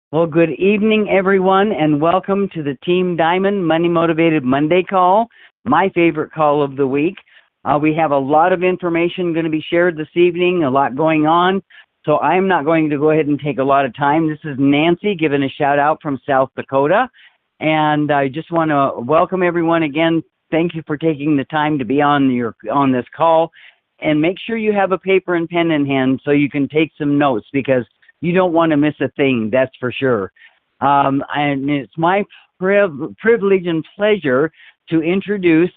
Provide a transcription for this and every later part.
Well, good evening, everyone, and welcome to the Team Diamond Money Motivated Monday call, my favorite call of the week. We have a lot of information going to be shared this evening, a lot going on, so I'm not going to go ahead and take a lot of time. This is Nancy giving a shout out from South Dakota, and I just want to welcome everyone again. Thank you for taking the time to be on this call, and make sure you have a paper and pen in hand so you can take some notes, because you don't want to miss a thing, that's for sure. And it's my privilege and pleasure to introduce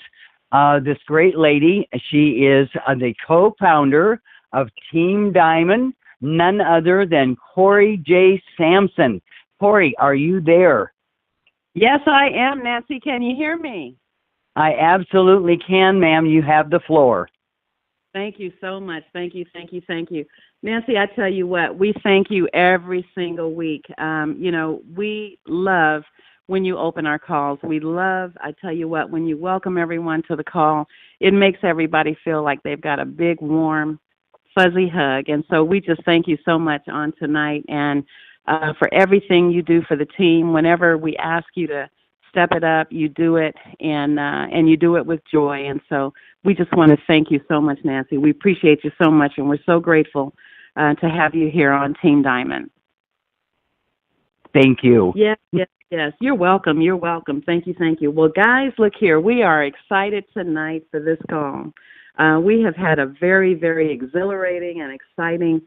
this great lady. She is the co-founder of Team Diamond, none other than Corey J. Sampson. Corey, are you there? Yes, I am, Nancy. Can you hear me? I absolutely can, ma'am. You have the floor. Thank you so much. Thank you. Nancy, I tell you what, we thank you every single week. We love when you open our calls. We love, I tell you what, when you welcome everyone to the call, it makes everybody feel like they've got a big, warm, fuzzy hug. And so we just thank you so much on tonight, and for everything you do for the team. Whenever we ask you to step it up, you do it, and you do it with joy. And so we just want to thank you so much, Nancy. We appreciate you so much, and we're so grateful to have you here on Team Diamond. Thank you. Yes. You're welcome. Thank you. Well, guys, look here. We are excited tonight for this call. We have had a very, very exhilarating and exciting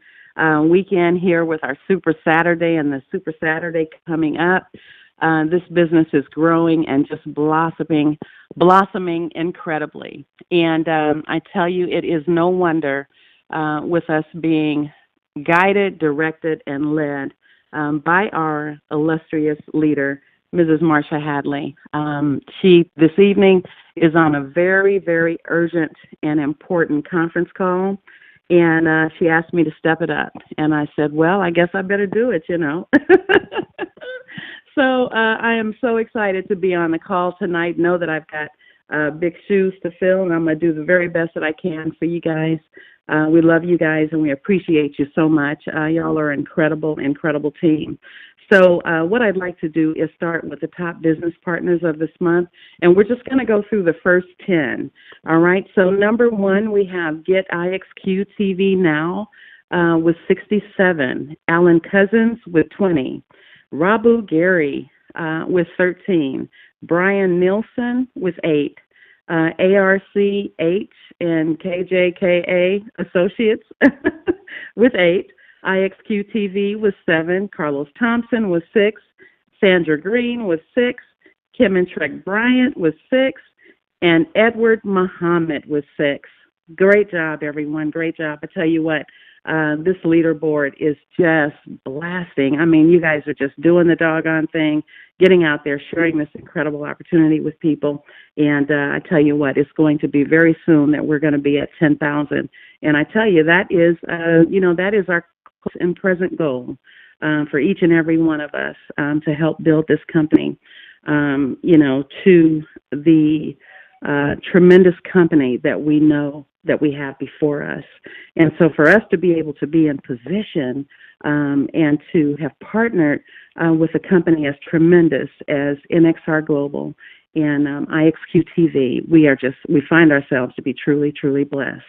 weekend here with our Super Saturday and the Super Saturday coming up. This business is growing and just blossoming incredibly. And I tell you, it is no wonder with us being guided, directed, and led by our illustrious leader, Mrs. Marsha Hadley. She, this evening, is on a very, very urgent and important conference call, and she asked me to step it up. And I said, well, I guess I better do it, So I am so excited to be on the call tonight. Know that I've got big shoes to fill, and I'm going to do the very best that I can for you guys. We love you guys, and we appreciate you so much. Y'all are an incredible team. So what I'd like to do is start with the top business partners of this month, and we're just going to go through the first 10. All right, so number one, we have Get IXQTV Now with 67, Alan Cosens with 20, Rabu Gary with 13, Brian Nielsen with 8, ARCH and KJKA Associates with 8, IXQTV with 7, Carlos Thompson with 6, Sandra Green with 6, Kim and Trek Bryant with 6, and Edward Muhammad with 6. Great job, everyone. Great job. I tell you what, this leaderboard is just blasting. I mean, you guys are just doing the doggone thing, getting out there, sharing this incredible opportunity with people. And I tell you what, it's going to be very soon that we're going to be at 10,000. And I tell you, that is, that is our close and present goal for each and every one of us to help build this company, to the tremendous company that we know that we have before us. And so for us to be able to be in position and to have partnered with a company as tremendous as NXR Global and IXQTV, we find ourselves to be truly, truly blessed.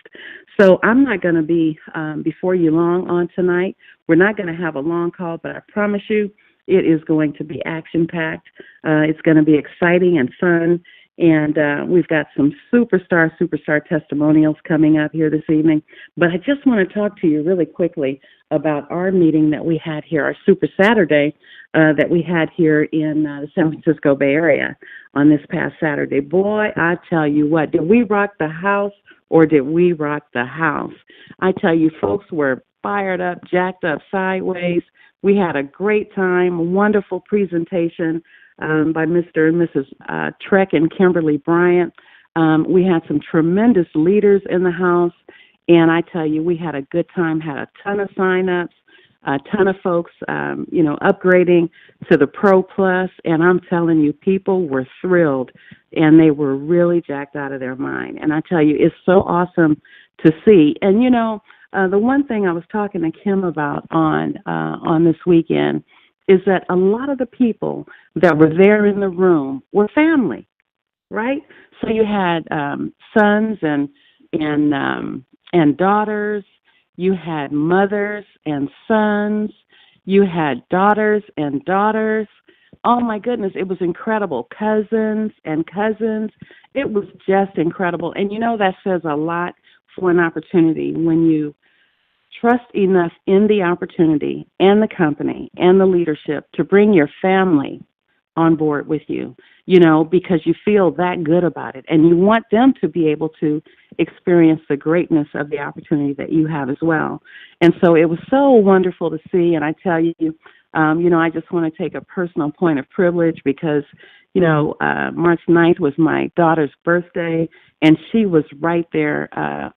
So I'm not going to be before you long on tonight. We're not going to have a long call, but I promise you it is going to be action-packed. It's going to be exciting and fun. And we've got some superstar testimonials coming up here this evening. But I just want to talk to you really quickly about our meeting that we had here, our Super Saturday that we had here in the San Francisco Bay Area on this past Saturday. Boy, I tell you what, did we rock the house or did we rock the house? I tell you, folks were fired up, jacked up sideways. We had a great time, a wonderful presentation by Mr. and Mrs. Trek and Kimberly Bryant. We had some tremendous leaders in the house, and I tell you, we had a good time, had a ton of sign-ups, a ton of folks, upgrading to the Pro Plus, and I'm telling you, people were thrilled, and they were really jacked out of their mind. And I tell you, it's so awesome to see. And, the one thing I was talking to Kim about on this weekend is that a lot of the people that were there in the room were family, right? So you had sons and daughters. You had mothers and sons. You had daughters and daughters. Oh, my goodness, it was incredible. Cousins and cousins. It was just incredible. And, you know, that says a lot for an opportunity when you trust enough in the opportunity and the company and the leadership to bring your family on board with you, you know, because you feel that good about it. And you want them to be able to experience the greatness of the opportunity that you have as well. And so it was so wonderful to see. And I tell you, you know, I just want to take a personal point of privilege because, you know, March 9th was my daughter's birthday, and she was right there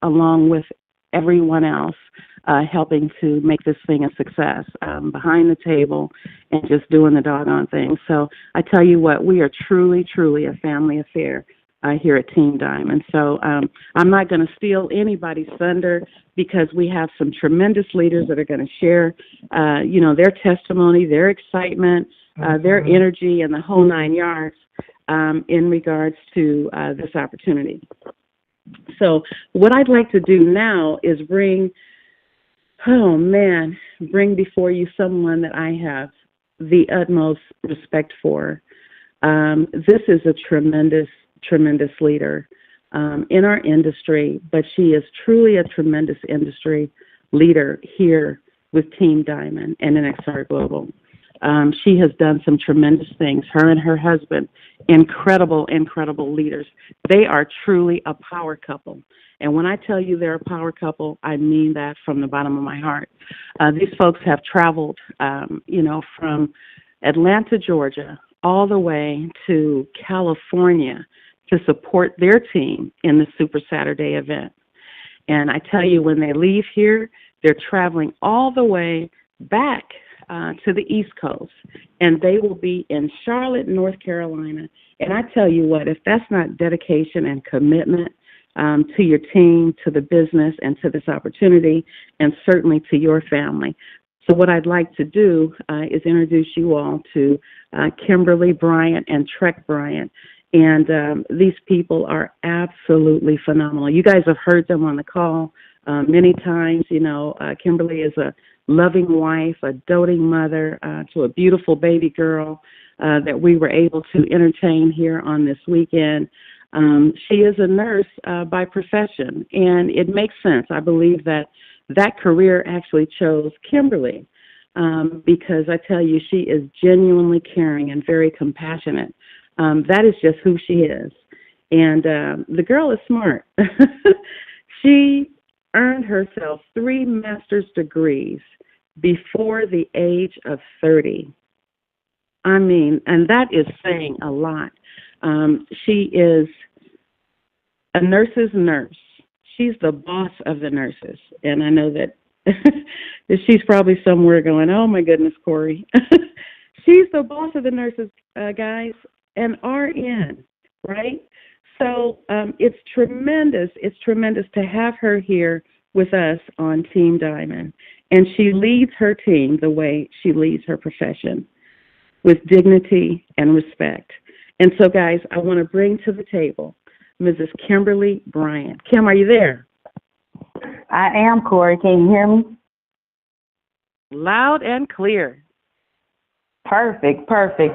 along with everyone else helping to make this thing a success behind the table and just doing the doggone thing. So I tell you what, we are truly, truly a family affair here at Team Diamond. So I'm not going to steal anybody's thunder because we have some tremendous leaders that are going to share, you know, their testimony, their excitement, their energy, and the whole 9 yards in regards to this opportunity. So what I'd like to do now is bring before you someone that I have the utmost respect for. This is a tremendous leader in our industry, but she is truly a tremendous industry leader here with Team Diamond and NXR Global. She has done some tremendous things, her and her husband, incredible leaders. They are truly a power couple. And when I tell you they're a power couple, I mean that from the bottom of my heart. These folks have traveled, you know, from Atlanta, Georgia, all the way to California to support their team in the Super Saturday event. And I tell you, when they leave here, they're traveling all the way back to the East Coast, and they will be in Charlotte, North Carolina. And I tell you what, if that's not dedication and commitment to your team, to the business, and to this opportunity, and certainly to your family. So what I'd like to do is introduce you all to Kimberly Bryant and Trek Bryant. And these people are absolutely phenomenal. You guys have heard them on the call many times. You know, Kimberly is a loving wife, a doting mother to a beautiful baby girl that we were able to entertain here on this weekend. She is a nurse by profession, and it makes sense. I believe that career actually chose Kimberly because I tell you, she is genuinely caring and very compassionate. That is just who she is. And the girl is smart. She earned herself 3 master's degrees before the age of 30. I mean, and that is saying a lot. She is a nurse's nurse. She's the boss of the nurses. And I know that she's probably somewhere going, oh, my goodness, Corey. She's the boss of the nurses, guys, and RN, right? So it's tremendous. It's tremendous to have her here with us on Team Diamond. And she leads her team the way she leads her profession, with dignity and respect. And so, guys, I want to bring to the table Mrs. Kimberly Bryant. Kim, are you there? I am, Corey. Can you hear me? Loud and clear. Perfect.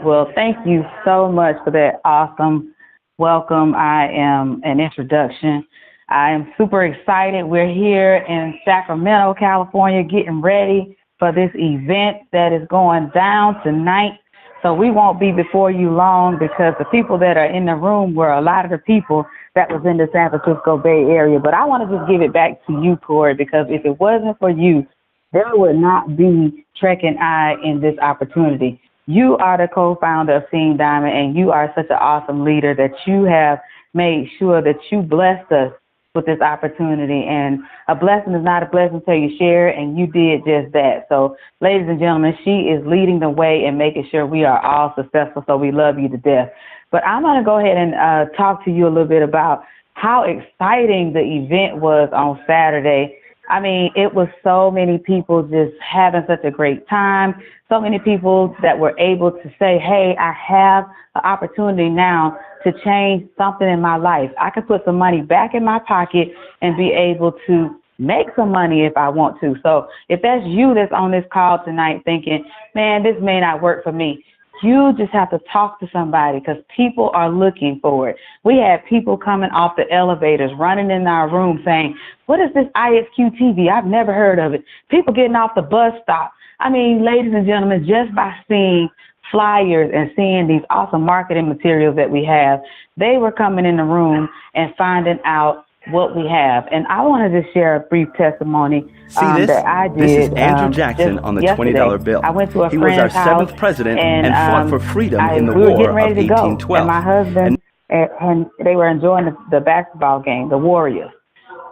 Well, thank you so much for that awesome welcome. An introduction. I am super excited. We're here in Sacramento, California, getting ready for this event that is going down tonight. So we won't be before you long because the people that are in the room were a lot of the people that was in the San Francisco Bay Area. But I want to just give it back to you, Corey, because if it wasn't for you, there would not be Trek and I in this opportunity. You are the co-founder of Team Diamond, and you are such an awesome leader that you have made sure that you blessed us with this opportunity. And a blessing is not a blessing until you share it, and you did just that. So, ladies and gentlemen, she is leading the way and making sure we are all successful, so we love you to death. But I'm going to go ahead and talk to you a little bit about how exciting the event was on Saturday. I mean, it was so many people just having such a great time. So many people that were able to say, hey, I have an opportunity now to change something in my life. I can put some money back in my pocket and be able to make some money if I want to. So if that's you that's on this call tonight thinking, man, this may not work for me, you just have to talk to somebody because people are looking for it. We had people coming off the elevators, running in our room saying, what is this IXQTV? I've never heard of it. People getting off the bus stop. I mean, ladies and gentlemen, just by seeing flyers and seeing these awesome marketing materials that we have, they were coming in the room and finding out what we have. And I want to just share a brief testimony that I did. This is Andrew Jackson on the $20 bill. I went to a He was our friend's house, 7th president and fought for freedom in the we were War getting ready of to go, 1812. and my husband and they were enjoying the basketball game, the Warriors.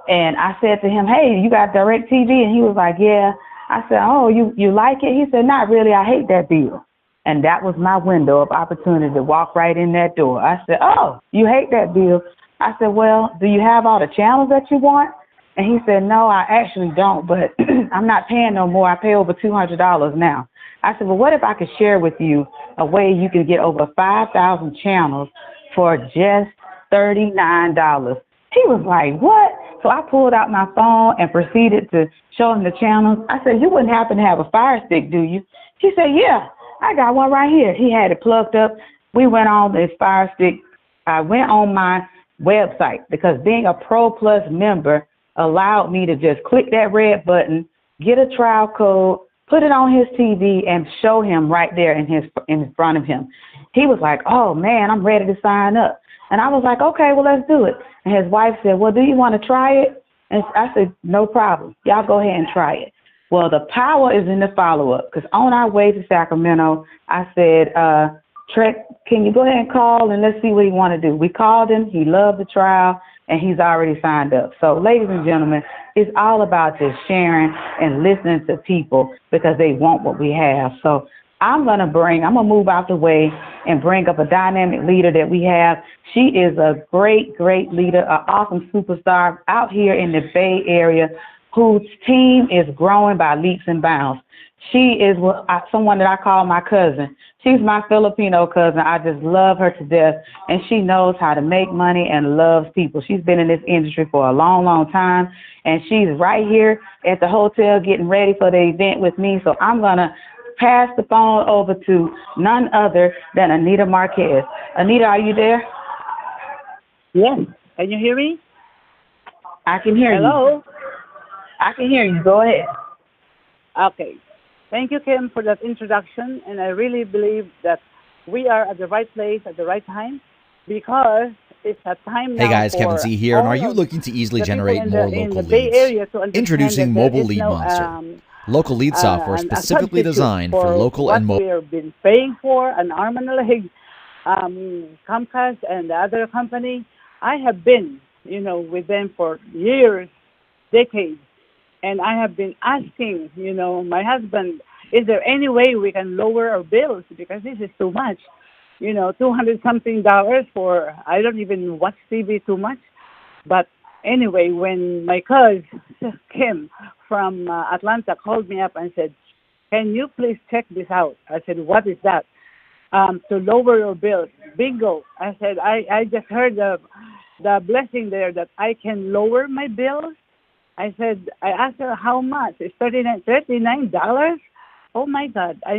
And I said to him, hey, you got DirecTV? And he was like, yeah. I said, oh, you like it? He said, not really. I hate that bill. And that was my window of opportunity to walk right in that door. I said, oh, you hate that bill? I said, well, do you have all the channels that you want? And he said, no, I actually don't, but I'm not paying no more. I pay over $200 now. I said, well, what if I could share with you a way you can get over 5,000 channels for just $39? He was like, what? So I pulled out my phone and proceeded to show him the channels. I said, you wouldn't happen to have a Fire Stick, do you? He said, yeah, I got one right here. He had it plugged up. We went on this Fire Stick. I went on my website because being a Pro Plus member allowed me to just click that red button, get a trial code, put it on his TV, and show him right there in front of him. He was like, oh, man, I'm ready to sign up. And I was like, okay, well, let's do it. And his wife said, well, do you want to try it? And I said, no problem. Y'all go ahead and try it. Well, the power is in the follow-up because on our way to Sacramento, I said, Trek, can you go ahead and call and let's see what he want to do? We called him. He loved the trial, and he's already signed up. So, ladies and gentlemen, it's all about just sharing and listening to people because they want what we have. So I'm going to move out the way and bring up a dynamic leader that we have. She is a great, great leader, an awesome superstar out here in the Bay Area whose team is growing by leaps and bounds. She is someone that I call my cousin. She's my Filipino cousin. I just love her to death, and she knows how to make money and loves people. She's been in this industry for a long, long time, and she's right here at the hotel getting ready for the event with me. So I'm going to pass the phone over to none other than Anita Marquez. Anita, are you there? Yes. Can you hear me? I can hear you. Hello? I can hear you. Go ahead. Okay. Thank you, Kim, for that introduction. And I really believe that we are at the right place at the right time because it's a time now. Hey guys, Kevin C here, and are you looking to easily generate more local leads? Introducing Mobile Lead Monster, local lead software specifically designed for local and mobile. We've been paying for an arm and a leg, Comcast and the other company. I have been, with them for years, decades. And I have been asking, my husband, is there any way we can lower our bills? Because this is too much. $200-something for, I don't even watch TV too much. But anyway, when my cousin, Kim, from Atlanta called me up and said, can you please check this out? I said, what is that? To lower your bills. Bingo. I said, I just heard the blessing there that I can lower my bills. I asked her how much. It's $39. Oh my God! I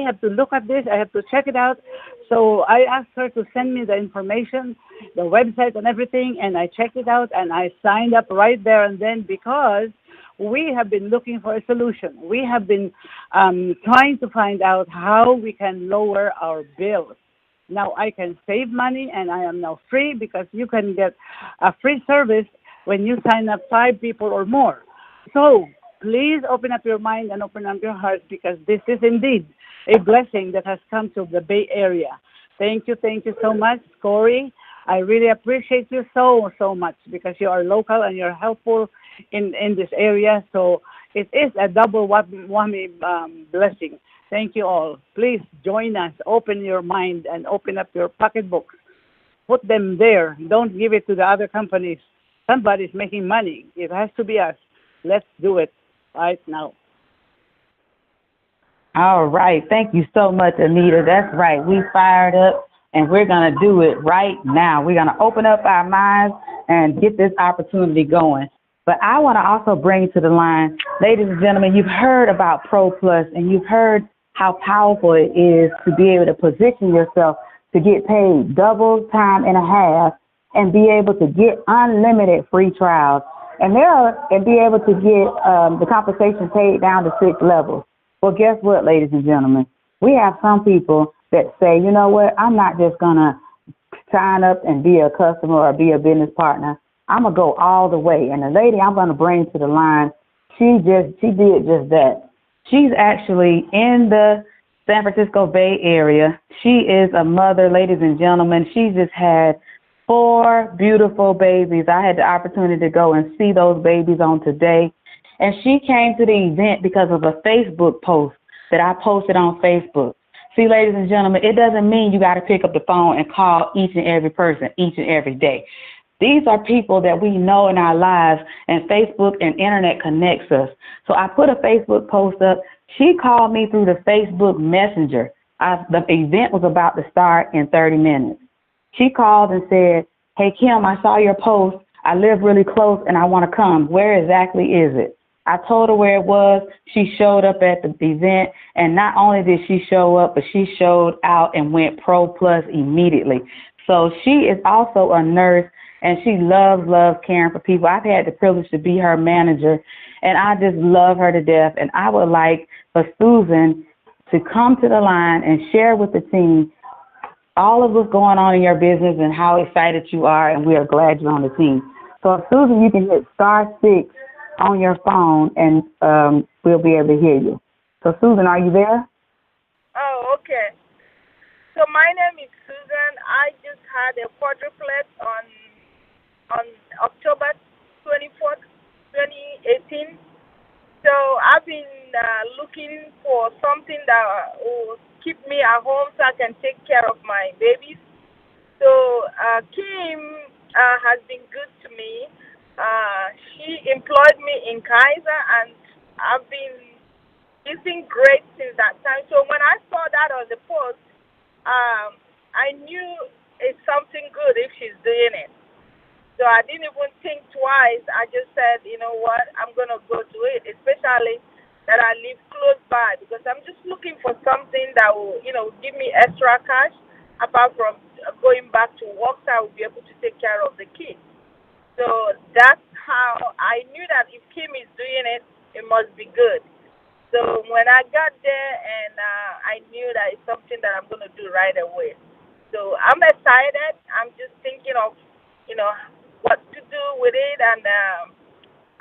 have to look at this. I have to check it out. So I asked her to send me the information, the website and everything, and I checked it out and I signed up right there and then because we have been looking for a solution. We have been trying to find out how we can lower our bills. Now I can save money and I am now free because you can get a free service when you sign up 5 people or more. So please open up your mind and open up your heart because this is indeed a blessing that has come to the Bay Area. Thank you so much, Corey. I really appreciate you so much because you are local and you're helpful in this area. So it is a double whammy blessing. Thank you all. Please join us. Open your mind and open up your pocketbooks. Put them there. Don't give it to the other companies. Somebody's making money. It has to be us. Let's do it right now. All right. Thank you so much, Anita. That's right. We fired up, and we're going to do it right now. We're going to open up our minds and get this opportunity going. But I want to also bring you to the line. Ladies and gentlemen, you've heard about Pro Plus, and you've heard how powerful it is to be able to position yourself to get paid double time and a half and be able to get unlimited free trials. And be able to get the compensation paid down to 6 levels. Well, guess what, ladies and gentlemen? We have some people that say, you know what, I'm not just going to sign up and be a customer or be a business partner. I'm going to go all the way. And the lady I'm going to bring to the line, she did just that. She's actually in the San Francisco Bay Area. She is a mother, ladies and gentlemen. She just had 4 beautiful babies. I had the opportunity to go and see those babies on today. And she came to the event because of a Facebook post that I posted on Facebook. See, ladies and gentlemen, it doesn't mean you got to pick up the phone and call each and every person each and every day. These are people that we know in our lives, and Facebook and internet connects us. So I put a Facebook post up. She called me through the Facebook Messenger. The event was about to start in 30 minutes. She called and said, hey, Kim, I saw your post. I live really close and I want to come. Where exactly is it? I told her where it was. She showed up at the event, and not only did she show up, but she showed out and went Pro Plus immediately. So she is also a nurse, and she loves caring for people. I've had the privilege to be her manager, and I just love her to death. And I would like for Susan to come to the line and share with the team all of what's going on in your business and how excited you are, and we are glad you're on the team. So, Susan, you can hit *6 on your phone, and we'll be able to hear you. So, Susan, are you there? Oh, okay. So my name is Susan. I just had a quadruplet on October 24th, 2018. So I've been looking for something that will keep me at home so I can take care of my babies. So Kim has been good to me. She employed me in Kaiser, and it's been great since that time. So when I saw that on the post, I knew it's something good if she's doing it. So I didn't even think twice. I just said, you know what, I'm going to go do it, especially that I live close by, because I'm just looking for something that will, give me extra cash apart from going back to work, so I will be able to take care of the kids. So that's how I knew that if Kim is doing it, it must be good. So when I got there, and I knew that it's something that I'm going to do right away. So I'm excited. I'm just thinking of, what to do with it, and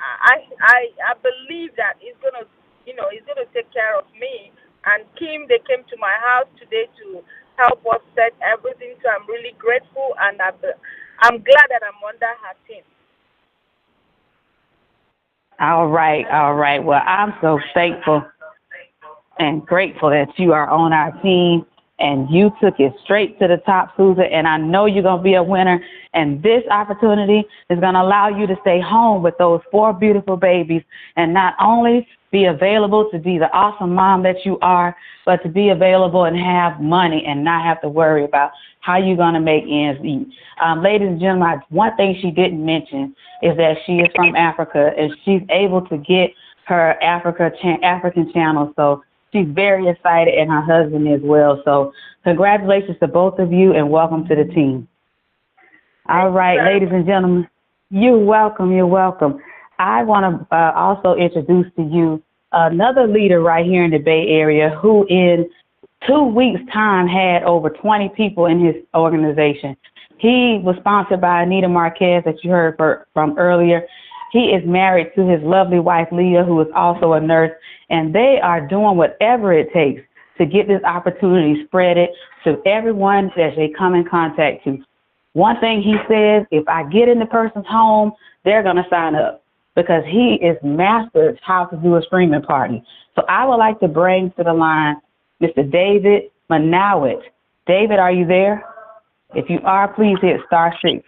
I believe that it's going to, it's going to take care of me. And Kim, they came to my house today to help us set everything. So I'm really grateful, and I'm glad that I'm under her team. All right. Well, I'm so thankful and grateful that you are on our team, and you took it straight to the top, Susan, and I know you're going to be a winner. And this opportunity is going to allow you to stay home with those 4 beautiful babies, and not only be available to be the awesome mom that you are, but to be available and have money and not have to worry about how you're going to make ends meet. Ladies and gentlemen, one thing she didn't mention is that she is from Africa, and she's able to get her African channel. So she's very excited, and her husband as well. So congratulations to both of you, and welcome to the team. All right, ladies and gentlemen, you're welcome. I want to also introduce to you another leader right here in the Bay Area who in 2 weeks' time had over 20 people in his organization. He was sponsored by Anita Marquez that you heard from earlier. He is married to his lovely wife, Leah, who is also a nurse, and they are doing whatever it takes to get this opportunity spreaded to everyone that they come in contact to. One thing he says, if I get in the person's home, they're going to sign up, because he is mastered how to do a streaming party. So I would like to bring to the line Mr. David Manowit. David, are you there? If you are, please hit *6.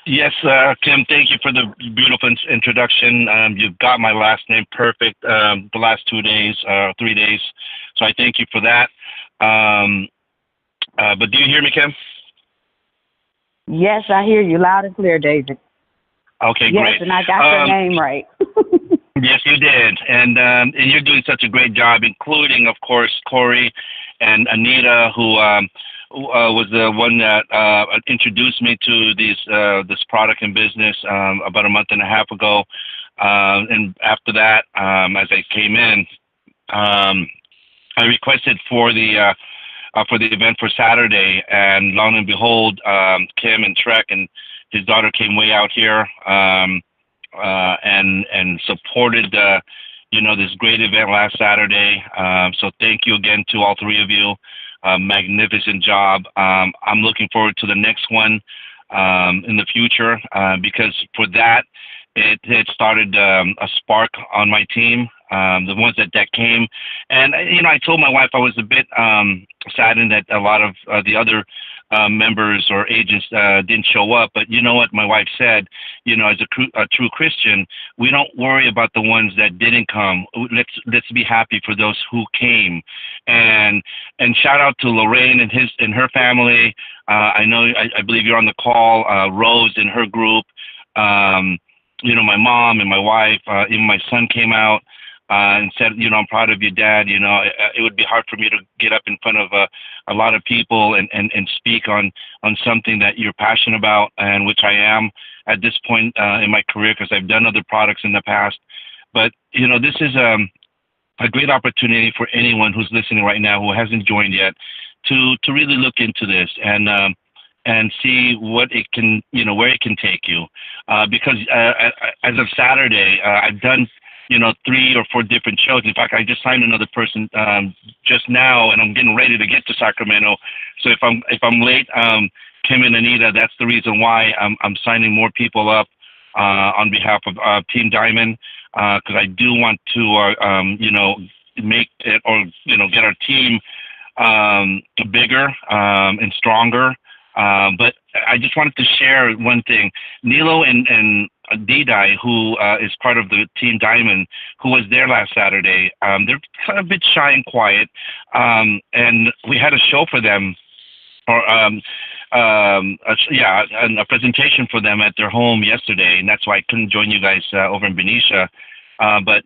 Yes, Kim, thank you for the beautiful introduction. You've got my last name perfect the last 2 days, 3 days. So I thank you for that. But do you hear me, Kim? Yes, I hear you loud and clear, David. Okay, yes, great. Yes, and I got your name right. Yes, you did. And you're doing such a great job, including, of course, Corey and Anita, who was the one that introduced me to this product and business about a month and a half ago. And after that, as I came in, I requested for the event for Saturday, and lo and behold, Kim and Trek and his daughter came way out here and supported this great event last Saturday. So thank you again to all three of you. Magnificent job. I'm looking forward to the next one in the future because for that it started a spark on my team. The ones that came, and I told my wife I was a bit saddened that a lot of the other members or agents didn't show up. But you know what my wife said, as a true Christian, we don't worry about the ones that didn't come. Let's be happy for those who came. And shout out to Lorraine and her family. I believe you're on the call. Rose and her group. My mom and my wife, even my son came out and said, I'm proud of you, Dad. It would be hard for me to get up in front of a lot of people and speak on something that you're passionate about, and which I am at this point in my career because I've done other products in the past. But, this is a great opportunity for anyone who's listening right now who hasn't joined yet to really look into this and see what it can, where it can take you. Because as of Saturday, I've done, 3 or 4 different shows. In fact, I just signed another person just now, and I'm getting ready to get to Sacramento. So if I'm late, Kim and Anita, that's the reason why I'm signing more people up on behalf of Team Diamond, because I do want to, make it or get our team bigger and stronger. But I just wanted to share one thing. Nilo and Didai, who is part of the Team Diamond, who was there last Saturday, they're kind of a bit shy and quiet. And we had a show for them, or a presentation for them at their home yesterday, and that's why I couldn't join you guys over in Benicia. But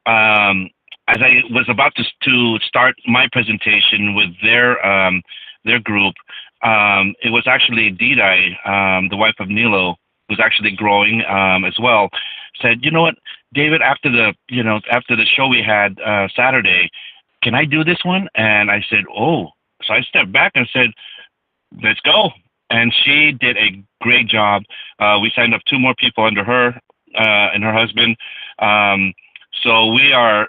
as I was about to start my presentation with their group, it was actually Didai, the wife of Nilo, who's actually growing as well, said, you know what, David, after the show we had Saturday, can I do this one? And I said, oh. So I stepped back and said, let's go. And she did a great job. We signed up 2 more people under her and her husband. So we are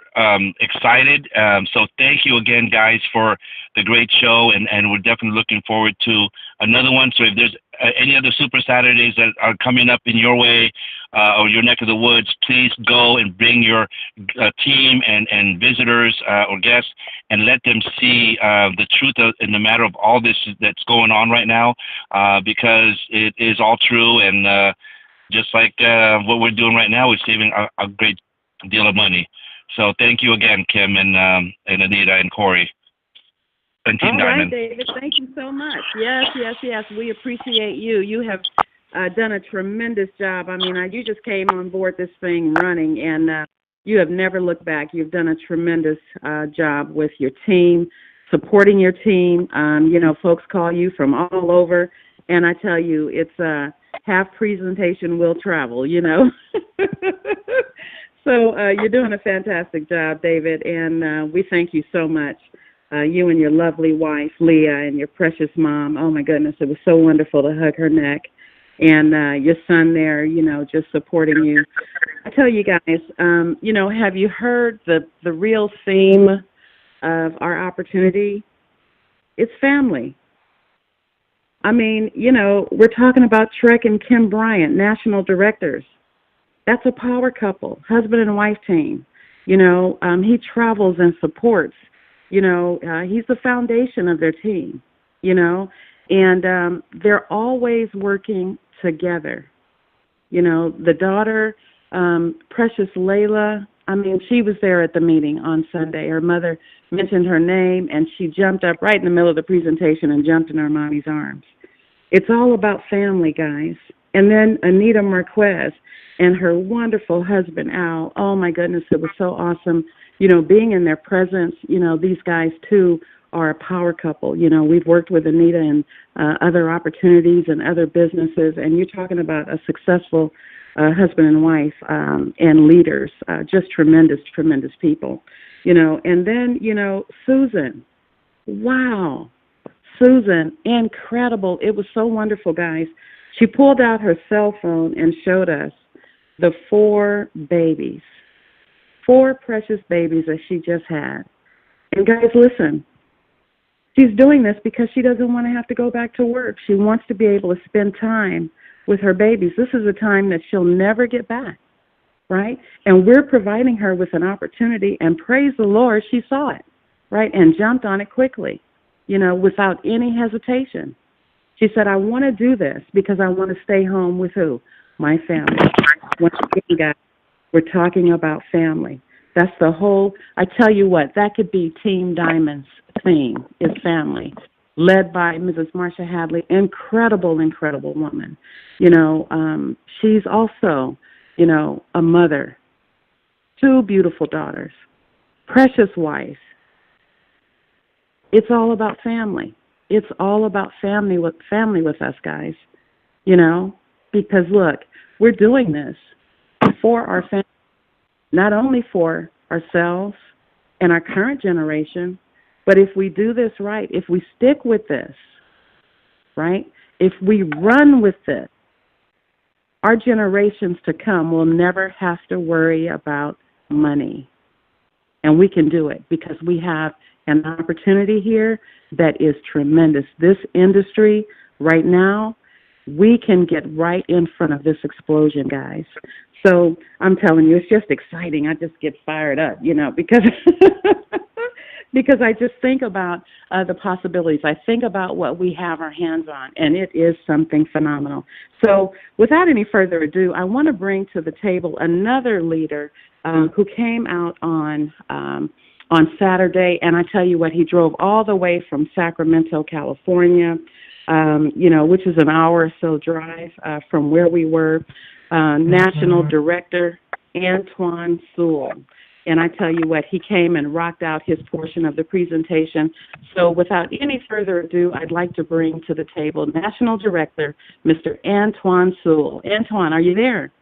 excited. So thank you again, guys, for the great show, and we're definitely looking forward to another one. So if there's any other Super Saturdays that are coming up in your way or your neck of the woods, please go and bring your team and visitors or guests and let them see the truth in the matter of all this that's going on right now, because it is all true. And just like what we're doing right now is saving a great deal of money. So thank you again, Kim and Anita and Corey and Team Diamond. All right, David, thank you so much. Yes. We appreciate you. You have done a tremendous job. I mean, you just came on board this thing running, and you have never looked back. You've done a tremendous job with your team, supporting your team. Folks call you from all over, and I tell you, it's half presentation will travel, So you're doing a fantastic job, David, and we thank you so much. You and your lovely wife, Leah, and your precious mom. Oh, my goodness, it was so wonderful to hug her neck. And your son there, just supporting you. I tell you guys, have you heard the real theme of our opportunity? It's family. I mean, we're talking about Trek and Kim Bryant, national directors. That's a power couple, husband and wife team. He travels and supports. He's the foundation of their team, and they're always working together. You know, the daughter, Precious Layla, I mean, she was there at the meeting on Sunday. Her mother mentioned her name, and she jumped up right in the middle of the presentation and jumped in her mommy's arms. It's all about family, guys. And then Anita Marquez and her wonderful husband, Al. Oh, my goodness, it was so awesome. You know, being in their presence, you know, these guys, too, are a power couple. You know, we've worked with Anita in other opportunities and other businesses, and you're talking about a successful husband and wife and leaders, just tremendous, tremendous people. You know, and then, you know, Susan, wow. Susan, incredible. It was so wonderful, guys. She pulled out her cell phone and showed us the 4 babies, 4 precious babies that she just had. And guys, listen, she's doing this because she doesn't want to have to go back to work. She wants to be able to spend time with her babies. This is a time that she'll never get back, right? And we're providing her with an opportunity, and praise the Lord, she saw it, right, and jumped on it quickly, you know, without any hesitation. She said, I want to do this because I want to stay home with who? My family. Once again, guys, we're talking about family. That's the whole, I tell you what, that could be Team Diamond's theme, is family, led by Mrs. Marsha Hadley, incredible, incredible woman. You know, she's also, you know, a mother, 2 beautiful daughters, precious wife. It's all about family. It's all about family with us, guys, you know, because, look, we're doing this for our family, not only for ourselves and our current generation, but if we do this right, if we stick with this, right, if we run with this, our generations to come will never have to worry about money. And we can do it because we have an opportunity here that is tremendous. This industry right now, we can get right in front of this explosion, guys. So I'm telling you, it's just exciting. I just get fired up, you know, because because I just think about the possibilities. I think about what we have our hands on, and it is something phenomenal. So without any further ado, I want to bring to the table another leader who came out on Saturday, and I tell you what, he drove all the way from Sacramento, California, you know, which is an hour or so drive from where we were. National Director Antoine Sewell. And I tell you what, he came and rocked out his portion of the presentation. So without any further ado, I'd like to bring to the table National Director, Mr. Antoine Sewell. Antoine, are you there?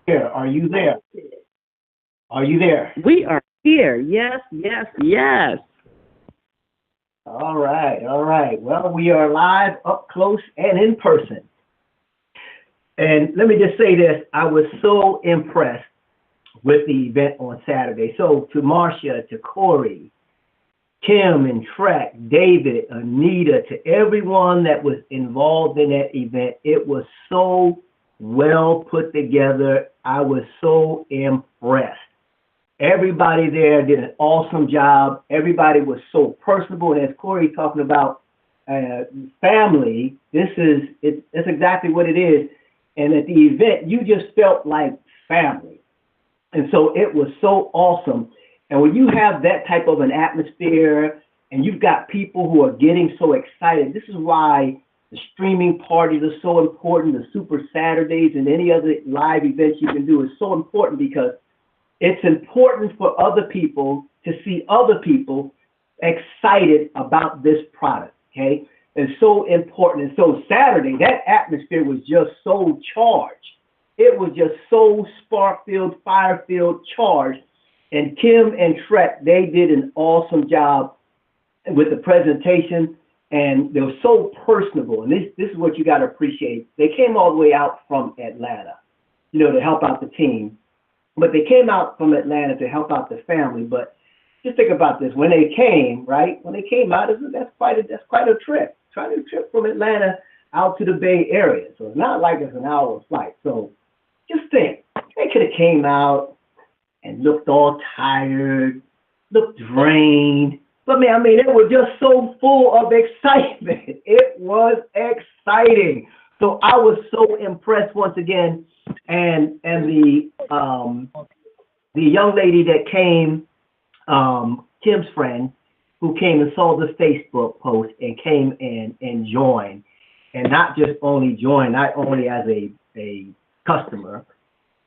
Here, are you there? Are you there? We are here. Yes, yes, yes. All right, all right. Well, we are live, up close, and in person. And let me just say this. I was so impressed with the event on Saturday. So to Marsha, to Corey, Kim and Trek, David, Anita, to everyone that was involved in that event, it was so well put together. I was so impressed. Everybody there did an awesome job. Everybody was so personable. And as Corey talking about family, it's exactly what it is. And at the event, you just felt like family. And so it was so awesome. And when you have that type of an atmosphere and you've got people who are getting so excited, this is why the streaming parties are so important, the Super Saturdays and any other live events you can do is so important because it's important for other people to see other people excited about this product, okay? It's so important. And so Saturday, that atmosphere was just so charged. It was just so spark-filled, fire-filled, charged. And Kim and Trek, they did an awesome job with the presentation, and they were so personable. And this is what you got to appreciate. They came all the way out from Atlanta, you know, to help out the team. But they came out from Atlanta to help out the family. But just think about this. When they came, right, when they came out, that's quite a trip. Trying to trip from Atlanta out to the Bay Area. So it's not like it's an hour flight. So just think, they could have came out and looked all tired, looked drained, But man, I mean, it was just so full of excitement. It was exciting. So I was so impressed once again. And the young lady that came, Kim's friend, who came and saw the Facebook post and came and joined, and not just only joined, not only as a customer,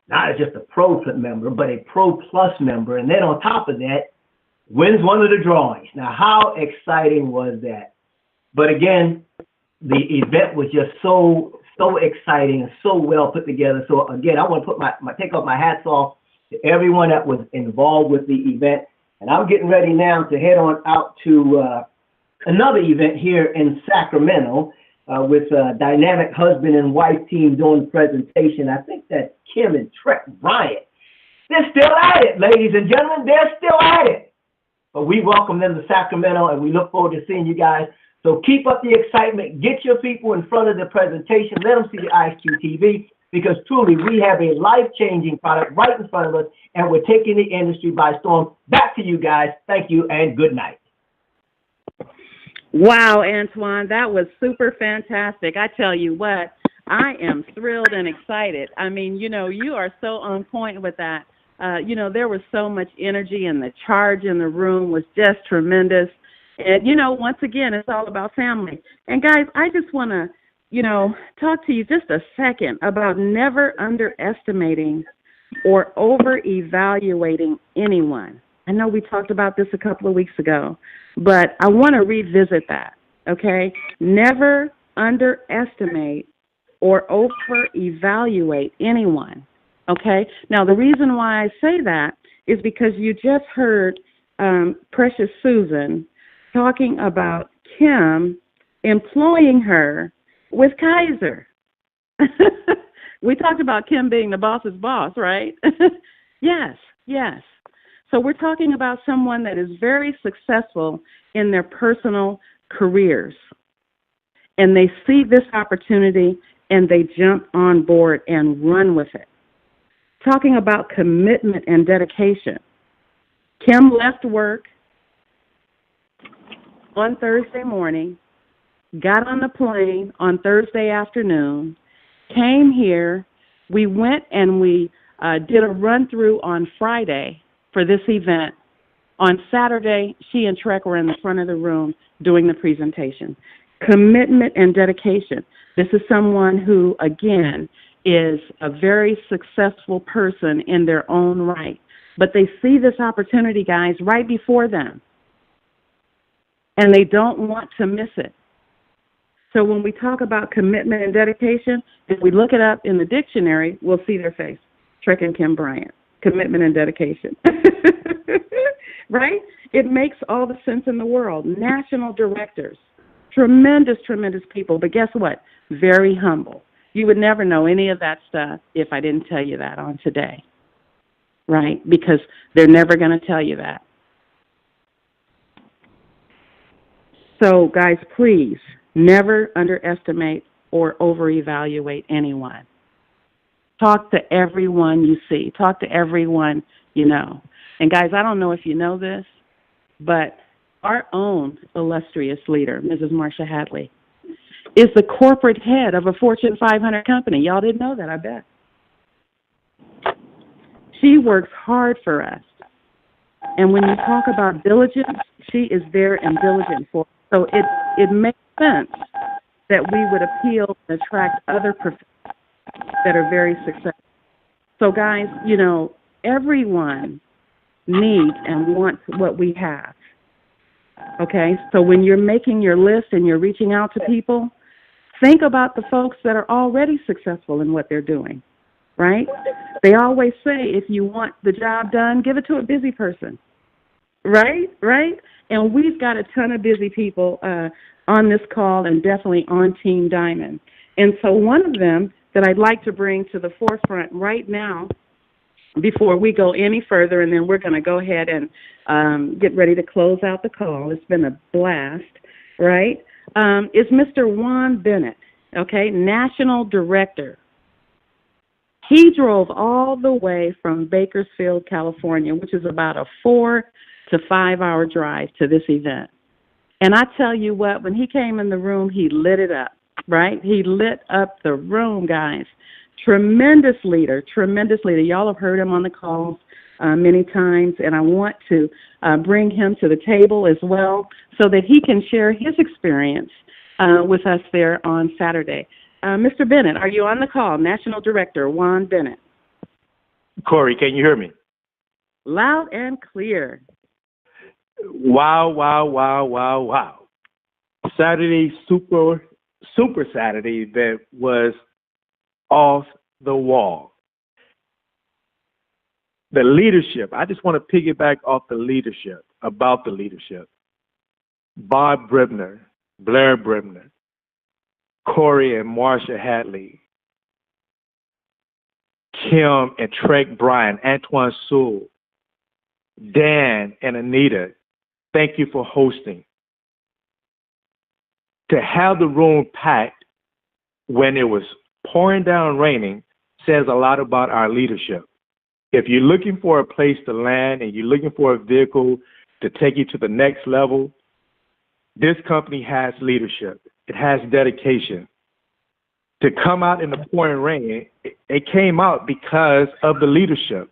not as just a Pro member, but a Pro Plus member, and then on top of that, wins one of the drawings. Now, how exciting was that? But again, the event was just so exciting and so well put together. So again, I want to put take off my hats off to everyone that was involved with the event. And I'm getting ready now to head on out to another event here in Sacramento with a dynamic husband and wife team doing the presentation. I think that's Kim and Trek Bryant. They're still at it, ladies and gentlemen. They're still at it. But we welcome them to Sacramento, and we look forward to seeing you guys. So keep up the excitement. Get your people in front of the presentation. Let them see the IXQTV, because truly we have a life-changing product right in front of us, and we're taking the industry by storm. Back to you guys. Thank you, and good night. Wow, Antoine, that was super fantastic. I tell you what, I am thrilled and excited. I mean, you know, you are so on point with that. You know, there was so much energy, and the charge in the room was just tremendous. And, you know, once again, it's all about family. And, guys, I just want to, you know, talk to you just a second about never underestimating or over-evaluating anyone. I know we talked about this a couple of weeks ago, but I want to revisit that, okay? Never underestimate or over-evaluate anyone. Okay. Now, the reason why I say that is because you just heard Precious Susan talking about Kim employing her with Kaiser. We talked about Kim being the boss's boss, right? Yes. So we're talking about someone that is very successful in their personal careers. And they see this opportunity and they jump on board and run with it. Talking about commitment and dedication. Kim left work on Thursday morning, got on the plane on Thursday afternoon, came here. We went and we did a run-through on Friday for this event. On Saturday, she and Trek were in the front of the room doing the presentation. Commitment and dedication. This is someone who, again, is a very successful person in their own right. But they see this opportunity, guys, right before them. And they don't want to miss it. So when we talk about commitment and dedication, if we look it up in the dictionary, we'll see their face. Trek and Kim Bryant. Commitment and dedication. Right? It makes all the sense in the world. National directors. Tremendous people. But guess what? Very humble. You would never know any of that stuff if I didn't tell you that on today, right? Because they're never going to tell you that. So, guys, please never underestimate or over-evaluate anyone. Talk to everyone you see. Talk to everyone you know. And, guys, I don't know if you know this, but our own illustrious leader, Mrs. Marsha Hadley, is the corporate head of a Fortune 500 company. Y'all didn't know that, I bet. She works hard for us. And when you talk about diligence, she is there and diligent for us. So it makes sense that we would appeal and attract other professionals that are very successful. So, guys, you know, everyone needs and wants what we have. Okay? So when you're making your list and you're reaching out to people, think about the folks that are already successful in what they're doing, right? They always say, if you want the job done, give it to a busy person, right? And we've got a ton of busy people on this call and definitely on Team Diamond. And so one of them that I'd like to bring to the forefront right now, before we go any further, and then we're going to go ahead and get ready to close out the call. It's been a blast, right? Is Mr. Juan Bennett, okay, National Director. He drove all the way from Bakersfield, California, which is about a 4 to 5-hour drive to this event. And I tell you what, when he came in the room, he lit it up, right? He lit up the room, guys. Tremendous leader, tremendous leader. Y'all have heard him on the calls many times, and I want to bring him to the table as well so that he can share his experience with us there on Saturday. Mr. Bennett, are you on the call? National Director Juan Bennett. Corey, can you hear me? Loud and clear. Wow, wow, wow, wow, wow. Saturday, Super Saturday event was off the wall. The leadership, I just want to piggyback off the leadership, about the leadership. Bob Bribner, Blair Bribner, Corey and Marsha Hadley, Kim and Trek Bryan, Antoine Sewell, Dan and Anita, thank you for hosting. To have the room packed when it was pouring down raining says a lot about our leadership. If you're looking for a place to land and you're looking for a vehicle to take you to the next level, this company has leadership. It has dedication. To come out in the pouring rain, it came out because of the leadership.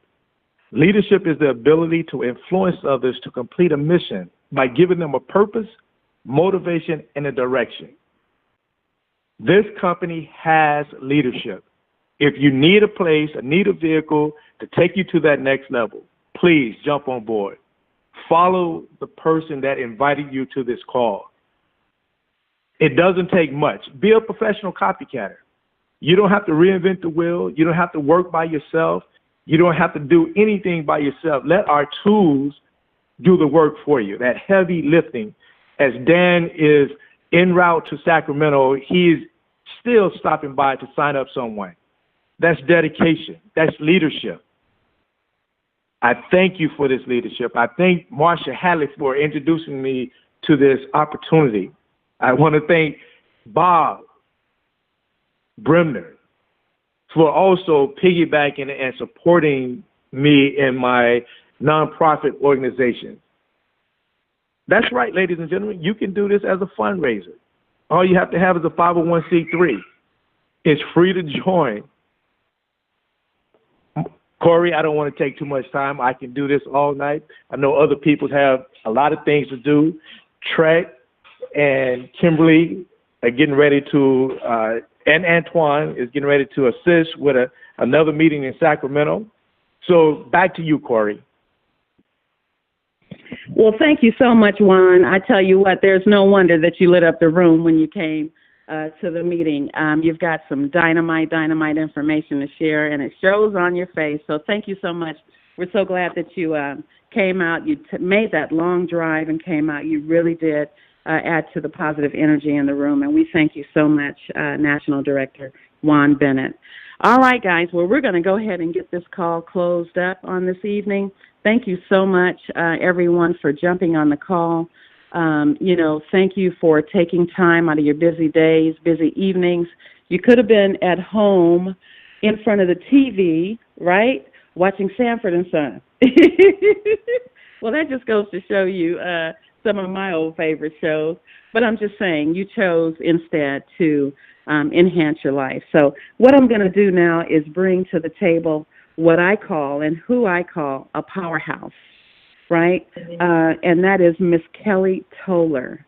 Leadership is the ability to influence others to complete a mission by giving them a purpose, motivation, and a direction. This company has leadership. If you need a place, need a vehicle to take you to that next level, please jump on board. Follow the person that invited you to this call. It doesn't take much. Be a professional copycatter. You don't have to reinvent the wheel. You don't have to work by yourself. You don't have to do anything by yourself. Let our tools do the work for you, that heavy lifting. As Dan is en route to Sacramento, he's still stopping by to sign up someone. That's dedication. That's leadership. I thank you for this leadership. I thank Marsha Hadley for introducing me to this opportunity. I want to thank Bob Bremner for also piggybacking and supporting me in my nonprofit organization. That's right, ladies and gentlemen. You can do this as a fundraiser. All you have to have is a 501c3. It's free to join. Corey, I don't want to take too much time. I can do this all night. I know other people have a lot of things to do. Trek and Kimberly are getting ready to, and Antoine is getting ready to assist with another meeting in Sacramento. So back to you, Corey. Well, thank you so much, Juan. I tell you what, there's no wonder that you lit up the room when you came to the meeting. You've got some dynamite information to share, and it shows on your face. So thank you so much. We're so glad that you came out. You made that long drive and came out. You really did add to the positive energy in the room, and we thank you so much, National Director Juan Bennett. All right, guys. Well, we're going to go ahead and get this call closed up on this evening. Thank you so much, everyone, for jumping on the call. Thank you for taking time out of your busy days, busy evenings. You could have been at home in front of the TV, right, watching Sanford and Son. Well, that just goes to show you some of my old favorite shows. But I'm just saying, you chose instead to enhance your life. So what I'm going to do now is bring to the table what I call and who I call a powerhouse, right? And that is Miss Kelly Toller.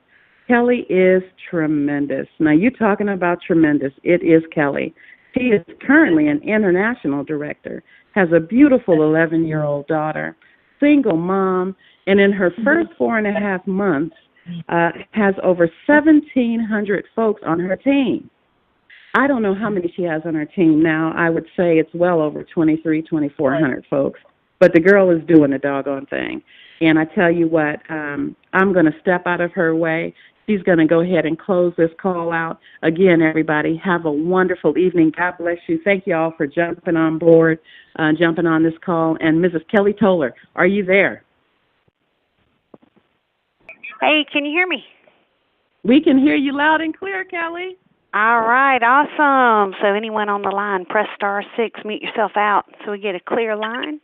Kelly is tremendous. Now, you're talking about tremendous. It is Kelly. She is currently an international director, has a beautiful 11-year-old daughter, single mom, and in her first 4.5 months, has over 1,700 folks on her team. I don't know how many she has on her team now. I would say it's well over 2,400 folks. But the girl is doing the doggone thing. And I tell you what, I'm going to step out of her way. She's going to go ahead and close this call out. Again, everybody, have a wonderful evening. God bless you. Thank you all for jumping on board, jumping on this call. And Mrs. Kelly Toller, are you there? Hey, can you hear me? We can hear you loud and clear, Kelly. All right, awesome. So anyone on the line, press *6, mute yourself out so we get a clear line.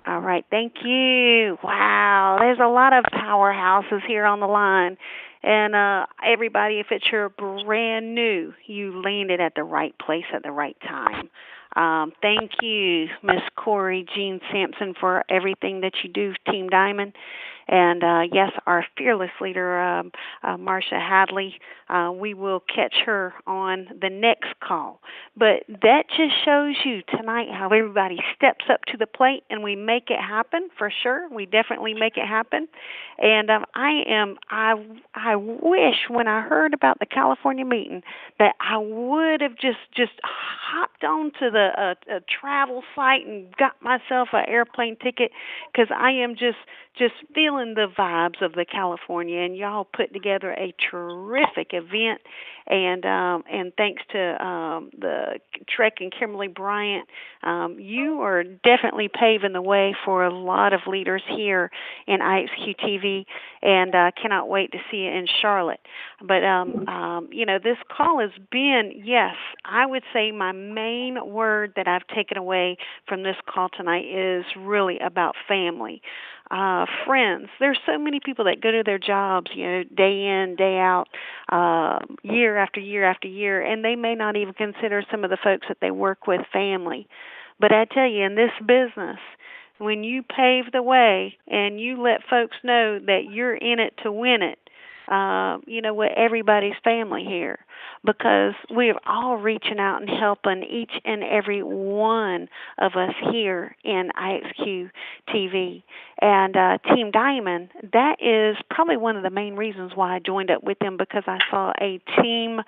All right, thank you. Wow, there's a lot of powerhouses here on the line. And everybody, if it's your brand new, you landed at the right place at the right time. Thank you, Miss Corey Jean Sampson, for everything that you do, Team Diamond. And yes, our fearless leader, Marcia Hadley, we will catch her on the next call. But that just shows you tonight how everybody steps up to the plate and we make it happen for sure. We definitely make it happen. And I wish when I heard about the California meeting that I would have just hopped onto the a travel site and got myself an airplane ticket, because I am just feeling the vibes of the California, and y'all put together a terrific event. And thanks to the Trek and Kimberly Bryant, you are definitely paving the way for a lot of leaders here in IXQTV, and cannot wait to see you in Charlotte. But this call has been, yes, I would say my main word that I've taken away from this call tonight is really about family. Friends. There's so many people that go to their jobs, day in, day out, year after year after year, and they may not even consider some of the folks that they work with family. But I tell you, in this business, when you pave the way and you let folks know that you're in it to win it, everybody's family here, because we're all reaching out and helping each and every one of us here in IXQ TV. And Team Diamond, that is probably one of the main reasons why I joined up with them, because I saw a team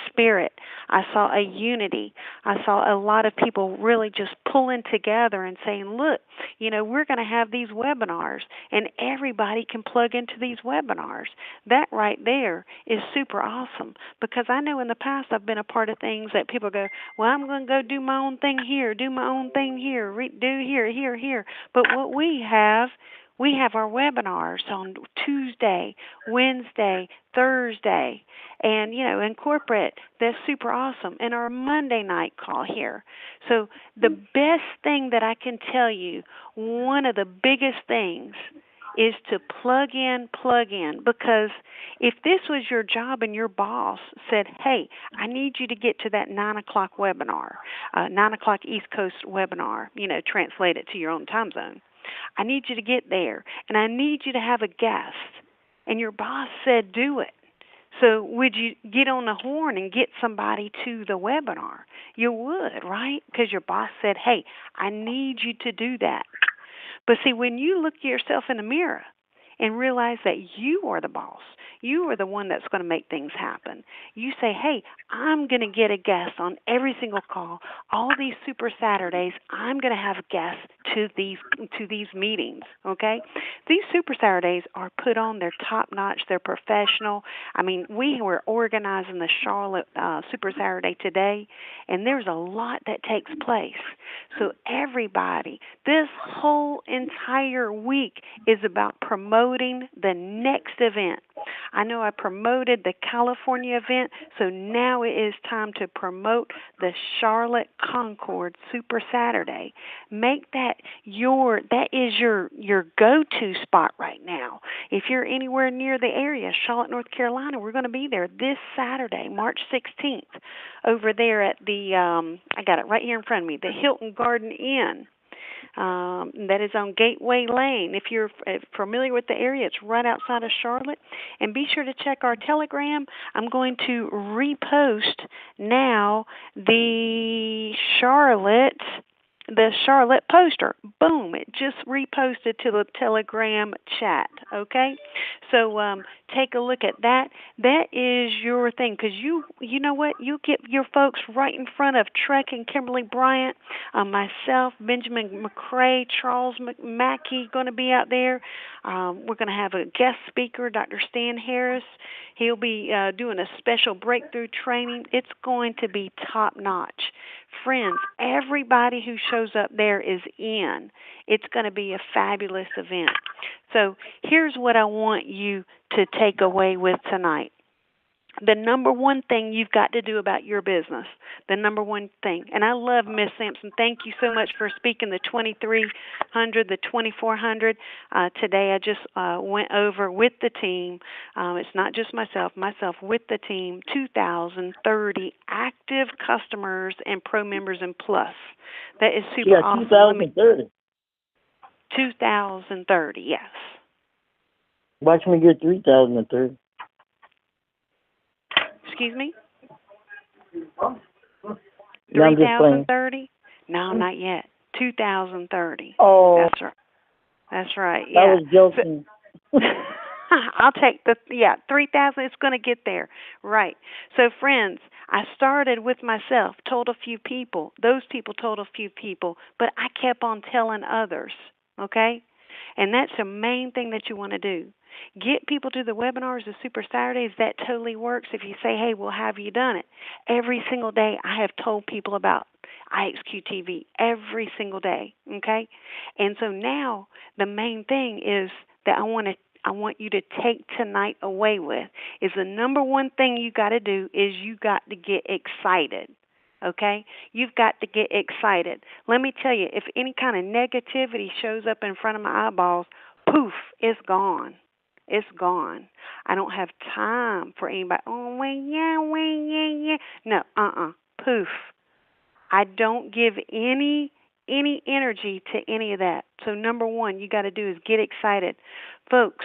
spirit. I saw a unity. I saw a lot of people really just pulling together and saying, look, we're going to have these webinars, and everybody can plug into these webinars. That right there is super awesome, because I know in the past I've been a part of things that people go, well, I'm going to go do my own thing here, do my own thing here, do here. But what we have our webinars on Tuesday, Wednesday, Thursday, and, in corporate, that's super awesome, and our Monday night call here. So the best thing that I can tell you, one of the biggest things, is to plug in, because if this was your job and your boss said, hey, I need you to get to that 9 o'clock webinar, 9 o'clock East Coast webinar, translate it to your own time zone. I need you to get there, and I need you to have a guest, and your boss said do it. So would you get on the horn and get somebody to the webinar? You would, right? Because your boss said, hey, I need you to do that. But see, when you look at yourself in the mirror and realize that you are the boss, you are the one that's going to make things happen. You say, hey, I'm going to get a guest on every single call. All these Super Saturdays, I'm going to have guests to these meetings, okay? These Super Saturdays are put on. They're top-notch. They're professional. I mean, we were organizing the Charlotte Super Saturday today, and there's a lot that takes place. So everybody, this whole entire week is about promoting the next event. I know I promoted the California event, so now it is time to promote the Charlotte Concord Super Saturday. Make that your go-to spot right now. If you're anywhere near the area, Charlotte, North Carolina, we're going to be there this Saturday, March 16th, over there at the, I got it right here in front of me, the Hilton Garden Inn. That is on Gateway Lane. If you're familiar with the area, it's right outside of Charlotte. And be sure to check our Telegram. I'm going to repost now the Charlotte poster. Boom, it just reposted to the Telegram chat, okay? So take a look at that. That is your thing, because you know what? You get your folks right in front of Trek and Kimberly Bryant, myself, Benjamin McCrae, Charles Mackey going to be out there. We're going to have a guest speaker, Dr. Stan Harris. He'll be doing a special breakthrough training. It's going to be top-notch. Friends, everybody who shows up there is in. It's going to be a fabulous event. So here's what I want you to take away with tonight. the number one thing you've got to do about your business, the number one thing. And I love Miss Sampson. Thank you so much for speaking the 2300, the 2400. Today I just went over with the team. It's not just myself with the team, 2,030 active customers and pro members and plus. That is super awesome. 2,030. 2,030, yes. Why can't we get 3,030? Excuse me? No, I'm just playing. 3,030? No, not yet. 2,030. Oh. That's right. That's right. Yeah. I was joking. I'll take 3,000. It's going to get there. Right. So, friends, I started with myself, told a few people. Those people told a few people, but I kept on telling others, okay? And that's the main thing that you want to do. Get people to the webinars, the Super Saturdays. That totally works. If you say, hey, well, have you done it? Every single day I have told people about IXQTV every single day, okay? And so now the main thing is that I want you to take tonight away with is the number one thing you got to do is you got to get excited. Okay? You've got to get excited. Let me tell you, if any kind of negativity shows up in front of my eyeballs, poof, it's gone. It's gone. I don't have time for anybody. Oh, yeah. No, poof. I don't give any energy to any of that. So number one you got to do is get excited. Folks,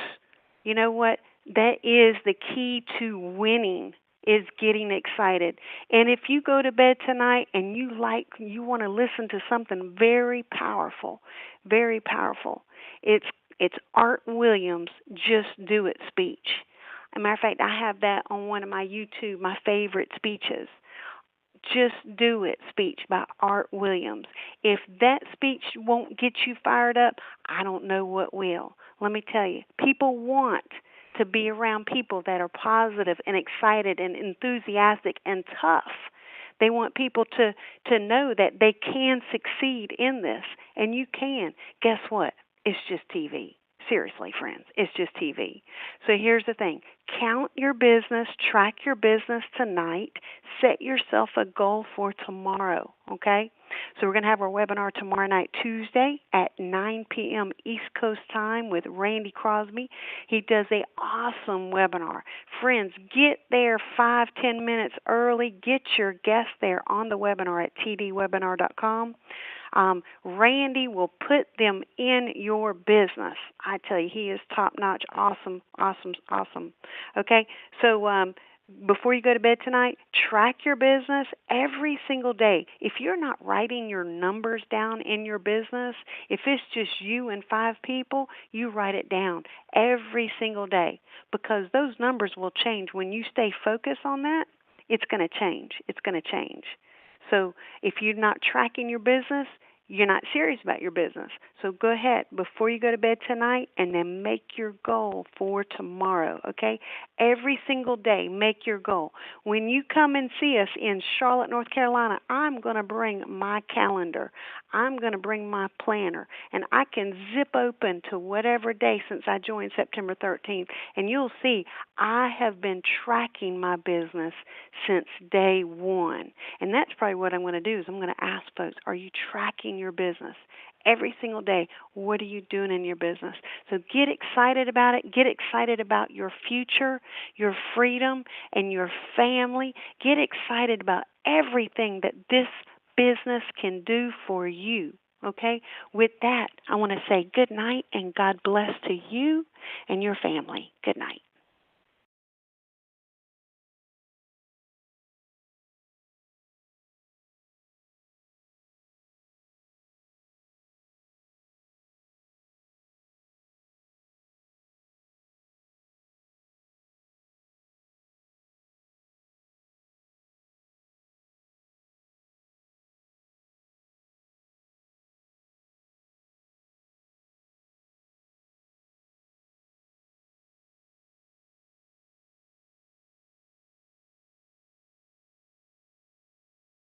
you know what? That is the key to winning, is getting excited. And if you go to bed tonight and you want to listen to something very powerful, it's Art Williams' Just Do It speech. As a matter of fact, I have that on one of my YouTube, my favorite speeches. Just Do It speech by Art Williams. If that speech won't get you fired up, I don't know what will. Let me tell you, people want to be around people that are positive and excited and enthusiastic and tough. They want people to know that they can succeed in this, and you can. Guess what? It's just TV. Seriously, friends, it's just TV. So here's the thing. Count your business, track your business tonight, set yourself a goal for tomorrow, okay? So we're going to have our webinar tomorrow night, Tuesday at 9 p.m. East Coast time with Randy Crosby. He does an awesome webinar. Friends, get there 5-10 minutes early. Get your guests there on the webinar at tdwebinar.com. Randy will put them in your business. I tell you, he is top-notch, awesome. Okay, so before you go to bed tonight, track your business every single day. If you're not writing your numbers down in your business, if it's just you and 5 people, you write it down every single day, because those numbers will change. When you stay focused on that, it's going to change. So if you're not tracking your business, you're not serious about your business. So go ahead before you go to bed tonight and then make your goal for tomorrow, okay? Every single day, make your goal. When you come and see us in Charlotte, North Carolina, I'm going to bring my calendar. I'm going to bring my planner, and I can zip open to whatever day since I joined September 13th, and you'll see I have been tracking my business since day one. And that's probably what I'm going to do is I'm going to ask folks, are you tracking your business? Every single day, what are you doing in your business? So get excited about it. Get excited about your future, your freedom, and your family. Get excited about everything that this business can do for you. Okay? With that, I want to say good night and God bless to you and your family. Good night.